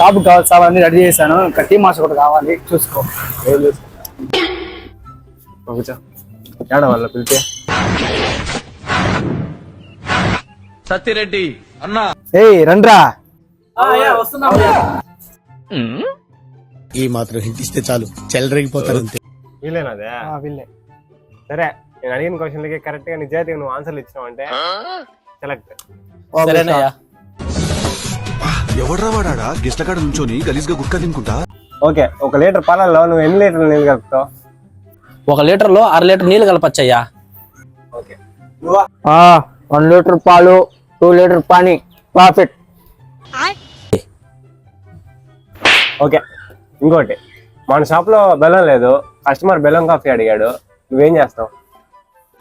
Shop కావాలి sir అన్ని ready చేశాను. ఇంకా టీ మాస్టర్ కూడా కావాలి, చూసుకో. వాళ్ళ పిలిచే సత్యరెడ్డి అన్నా ఏయ్ రండ్రా. ఈ మాత్రం హింట్ ఇస్తే చాలు చెల్లరగిపోతారు అంతే. వీళ్ళేనాదే? వీళ్ళే. సరే, నేను అడిగిన క్వశ్చన్లకి కరెక్ట్ గా నిజాయితీగా నువ్వు ఆన్సర్లు ఇచ్చినావు అంటే సెలెక్ట్. సరేనయ్యా. ఎవడ్రా వాడా గెస్ట్ల కాడ నుంచొని గలీజ్గా గుట్కా తినుకుంటా? ఓకే, 1 లీటర్ పాలల్లో నువ్వు ఎన్ని లీటర్లు నీళ్ళు కలుపుతావు? 1 లీటర్లో 6 లీటర్ నీళ్ళు కలపచ్చయ్యా. ఓకే, 1 లీటర్ పాలు, 2 లీటర్ పానీ, ప్రాఫిట్. ఓకే. ఇంకోటి, మన షాప్ లో బెల్లం లేదు, కస్టమర్ బెల్లం కాఫీ అడిగాడు, నువ్వేం చేస్తావు?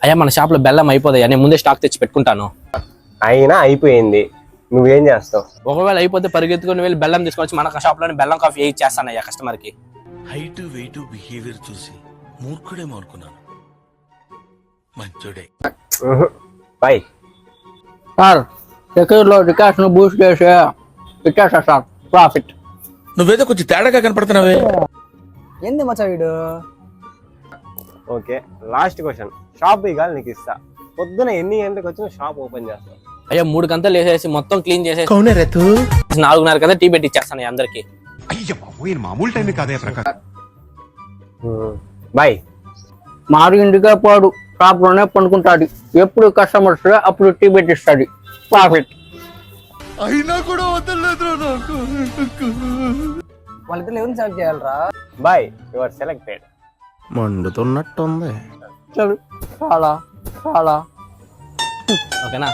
అయ్యా మన షాప్ లో బెల్లం అయిపోదయ్యా, నేను ముందే స్టాక్ తెచ్చి పెట్టుకుంటాను. అయినా అయిపోయింది, నువ్వేం చేస్తావు? ఒకవేళ అయిపోతే పరిగెత్తుకుని వెళ్ళి బెల్లం తీసుకొచ్చి మన షాప్ లోనే బెల్లం కాఫీ ఇచ్చేస్తానయ్యా కస్టమర్ కి. హైట్ వెయిట్ బిహేవియర్ చూసి మూర్ఖుడేమో అనుకున్నాను, మంచోడే. బాయ్ సార్ సెక్యూరిటీలో రికార్డ్స్ ను బూస్ట్ చేసి ఇచ్చేస్తా సార్, ప్రాఫిట్. నువ్వేదో కొంచెం తేడాగా కనపడుతున్నావే. ఏంది మచ్చా వీడు? Okay, last question. షాప్ ఇవ్వాలి నీకు ఇస్తా, పొద్దున ఎన్ని గంటలకు వచ్చి షాప్ ఓపెన్ చేస్తావు? అయ్యా 3 గంటలు వేసేసి మొత్తం క్లీన్ చేసేసి 4:30 కదా టీ పెట్టి ఇచ్చేస్తాను అందరికి. మామూలు టైం కాదే ప్రకాష్. బాయ్. మారు ఇంటికే పోడు, షాప్ లోనే పండుకుంటాడు. ఎప్పుడు కస్టమర్స్ అప్పుడు టీ పెట్టిస్తాడు, ప్రాఫిట్. అయినా కూడా వదలలేదు నాకు. వాళ్ళిద్దరు ఎవరిని సెలెక్ట్ చేయాలరా? Boy, you are selected. మండుతున్నట్టుంది. చాలా చాలా ఓకేనా?